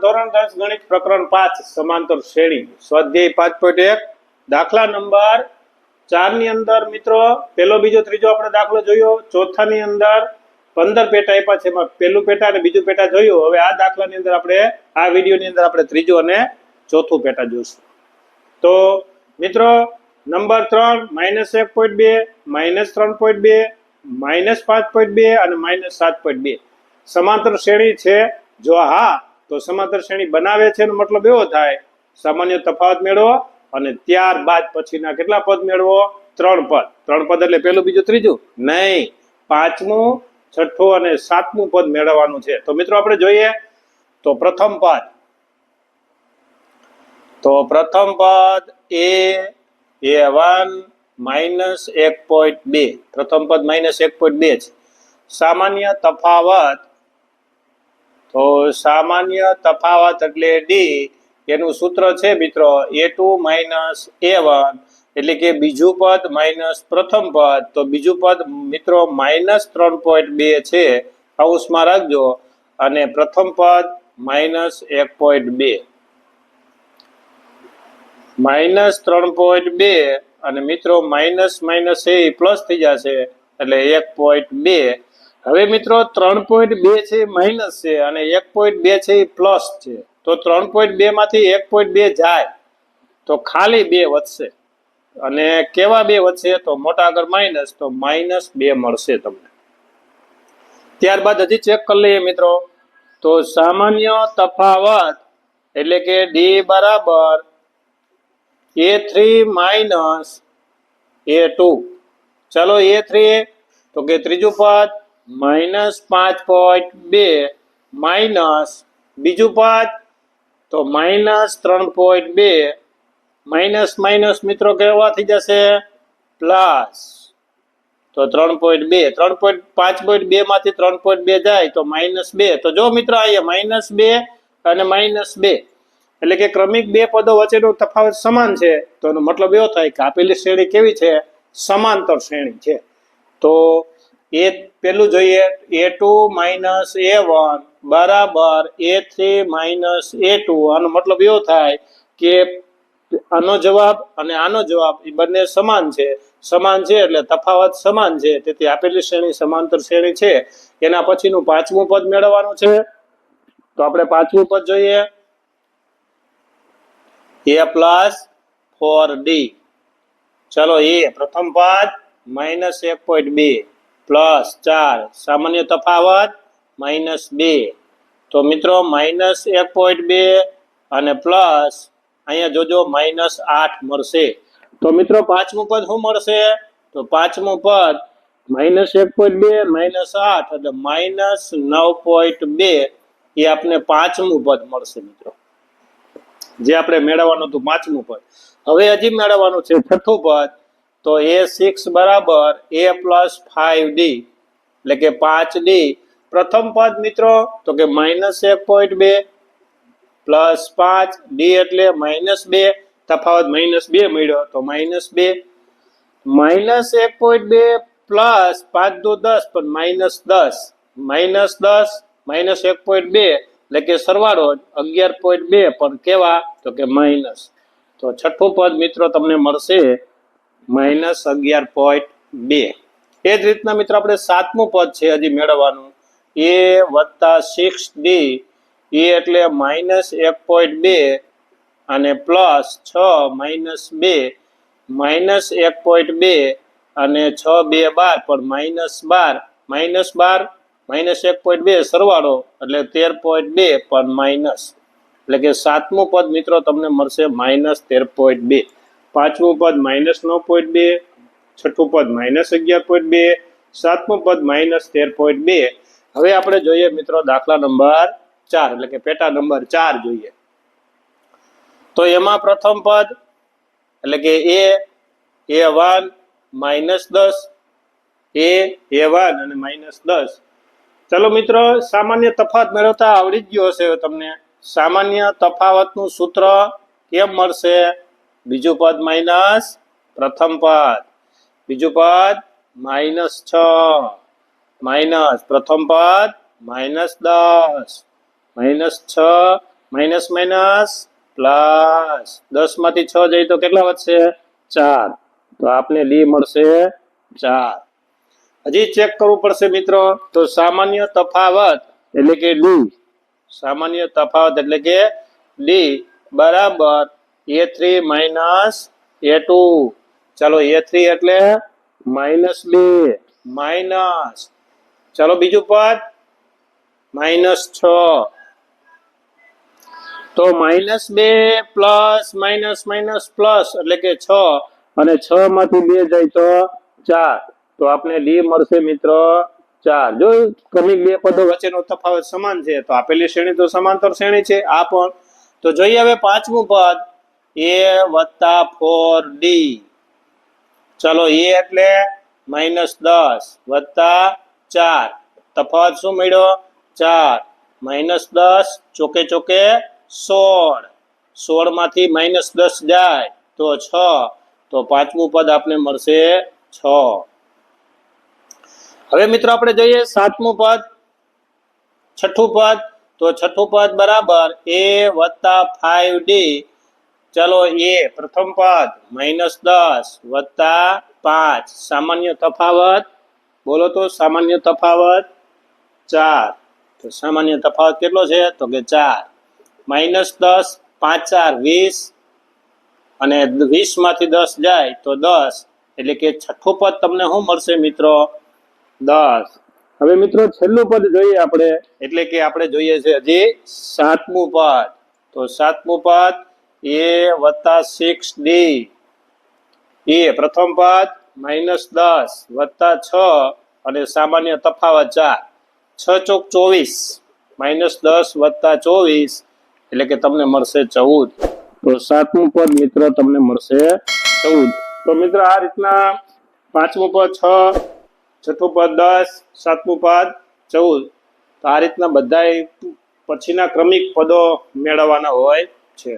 ધોરણ 10 ગણિત પ્રકરણ 5 સમાંતર શ્રેણી સ્વાધ્યાય 5.1 દાખલા નંબર 4 ની અંદર મિત્રો પહેલો બીજો ત્રીજો આપણે દાખલો જોયો. ચોથા ની અંદર 15 પેટા આપ્યા છે, એમાં પહેલું પેટા અને બીજું પેટા જોયું. હવે આ દાખલાની અંદર આપણે આ વિડીયોની અંદર આપણે ત્રીજું અને ચોથું પેટા જોઈશું. તો મિત્રો નંબર 3 -1.2 -3.2 -5.2 અને -7.2 સમાંતર શ્રેણી છે. જો હા તો સમાંતર શ્રેણી બનાવે છે એનો મતલબ એવો થાય સામાન્ય તફાવત મેળવો અને ત્યારબાદ પછીના કેટલા પદ મેળવો? 3 પદ. 3 પદ એટલે પહેલું બીજું ત્રીજું નહીં, પાંચમું છઠ્ઠું અને સાતમું પદ મેળવવાનું છે. તો મિત્રો આપણે જોઈએ તો પ્રથમ પદ a1 -1.2 પ્રથમ પદ -1.2 છે. સામાન્ય તફાવત, તો સામાન્ય તફાવત એટલે d, એનું સૂત્ર છે મિત્રો a2 a1 એટલે કે બીજું પદ માઇનસ પ્રથમ પદ. તો બીજું પદ મિત્રો -3.2 છે, કૌંસમાં રાખજો, અને પ્રથમ પદ -1.2 -3.2 અને મિત્રો માઇનસ માઇનસ એ પ્લસ થઈ જશે એટલે 1.2. હવે મિત્રો 3.2 છે માઇનસ છે અને 1.2 છે એ પ્લસ છે. તો 3.2 માંથી 1.2 જાય તો ખાલી 2 વધશે. અને કેવા 2 વધશે? તો મોટા આગળ માઇનસ, તો -2 મળશે તમને. ત્યારબાદ હજી ચેક કરી લઈએ મિત્રો. તો સામાન્ય તફાવત એટલે કે d બરાબર a3 -a2. ચલો a3 તો કે ત્રીજું પદ -5.2 માઇનસ બીજું પદ તો -3.2. માઇનસ માઇનસ મિત્રો કેવા થઈ જશે? પ્લસ. તો 3.2 5.2 માંથી 3.2 જાય તો -2. તો જો મિત્રો અહીંયા -2 અને -2 એટલે કે ક્રમિક બે પદો વચ્ચેનો તફાવત સમાન છે. તો એનો મતલબ એવો થાય કે આપેલી શ્રેણી કેવી છે? સમાંતર શ્રેણી છે. તો એ પેલું જોઈએ a2 a1 બરાબર a3 a2. આનો મતલબ એવો થાય કે આનો જવાબ અને આનો જવાબ એ બંને સમાન છે. સમાન છે એટલે તફાવત સમાન છે, તેથી આપેલી શ્રેણી સમાંતર શ્રેણી છે. એના પછીનું પાંચમું પદ મેળવવાનું છે. તો આપણે પાંચમું પદ જોઈએ a+4d. ચલો એ પ્રથમ પદ -1.2 +4 સામાન્ય તફાવત -2. તો મિત્રો -1.2 અને પ્લસ અહીંયા જોજો -8 મળશે. તો મિત્રો પાંચમું પદ શું મળશે? તો પાંચમું પદ -1.2 -8 એટલે -9.2 એ આપણે પાંચમું પદ મળશે મિત્રો, જે આપણે મેળવવાનું હતું પાંચમું પદ. હવે હજી મેળવવાનું છે છઠ્ઠું પદ. તો a6 બરાબર a+5d એટલે કે 5d. પ્રથમ પદ મિત્રો તો કે -1.2 +5 d એટલે -2. તફાવત -2 મળ્યો તો -2. -1.2 પ્લસ 5 દુ 10 પણ -10 -10 -1.2 એટલે કે સરવાળો 11.2 પણ કેવા? તો કે માઇનસ. તો છઠ્ઠું પદ મિત્રો તમને મળશે -11.2. એ જ રીતના મિત્રો આપણે સાતમું પદ છે હજી મેળવવાનું a + 6d. એ એટલે -1.2 અને પ્લસ 6 -2 -1.2 અને 6 2 12 પણ -12 -1.2 સરવાળો એટલે 13.2 પણ માઇનસ. એટલે કે સાતમું પદ મિત્રો તમને મળશે -13.2. પાંચમું પદ -9.2, છઠ્ઠું પદ -11.2, સાતમું પદ -13.2. હવે આપણે જોઈએ મિત્રો દાખલા નંબર 4 એટલે કે પેટા નંબર 4 જોઈએ. તો એમાં પ્રથમ પદ એટલે કે a1 -10 a1 અને -10. ચલો મિત્રો સામાન્ય તફાવત મેળવતા આવડી જ ગયો હશે તમને. સામાન્ય તફાવતનું સૂત્ર કેમ મળશે? બીજું પદ માઇનસ પ્રથમ પદ, બીજું પદ -6 માઇનસ પ્રથમ પદ -10 -6 માઇનસ માઇનસ પ્લસ 10 માંથી 6 જાય તો કેટલા વધશે 4 તો આપને ડી મળશે 4 હજી ચેક કરવું પડશે મિત્રો તો સામાન્ય તફાવત એટલે કે ડી સામાન્ય તફાવત એટલે કે ડી બરાબર a3 માઇનસ a2 ચાલો a3 એટલે -2 માઇનસ ચાલો બીજું પદ -6 તો -2 પ્લસ માઇનસ માઇનસ પ્લસ એટલે કે 6 અને 6 માંથી 2 જાય તો 4 તો આપણે ડી મળશે મિત્રો 4 જો ક્રમિક બે પદો વચ્ચેનો તફાવત સમાન છે તો આપેલી શ્રેણી તો સમાંતર શ્રેણી છે આ પણ તો જોઈએ હવે પાંચમું પદ a + 4d ચલો a એટલે -10 વત્તા 4 તફાવત શું મળ્યો 4 -10 ચોકે ચોકે 16 16 માંથી -10 જાય તો 6 તો પાંચમું પદ આપને મળશે 6 હવે મિત્રો આપણે જોઈએ સાતમું પદ છઠ્ઠું પદ તો છઠ્ઠું પદ બરાબર a + 5d ચલો a પ્રથમ પદ -10 વત્તા 5 સામાન્ય તફાવત બોલો તો સામાન્ય તફાવત 4 તો સામાન્ય તફાવત કેટલો છે તો કે 4 -10 5 4 20 અને 20 માંથી 10 જાય તો 10 એટલે કે છઠ્ઠું પદ તમને શું મળશે મિત્રો 10 હવે મિત્રો છેલ્લું પદ જોઈએ આપણે એટલે કે આપણે જોઈએ છે હજી સાતમું પદ તો સાતમું પદ a + 6d એ પ્રથમ પદ -10 વત્તા 6 અને સામાન્ય તફાવત 4 6 ચોક 24 -10 વત્તા 24 એટલે કે તમને મળશે 14 તો સાતમું પદ મિત્ર તમને મળશે 14 તો મિત્ર આ રીતના પાંચમું પદ 6 છઠ્ઠું પદ 10 સાતમું પદ 14 તો આ રીતના બધાય પછીના ક્રમિક પદો મેળવવાના હોય છે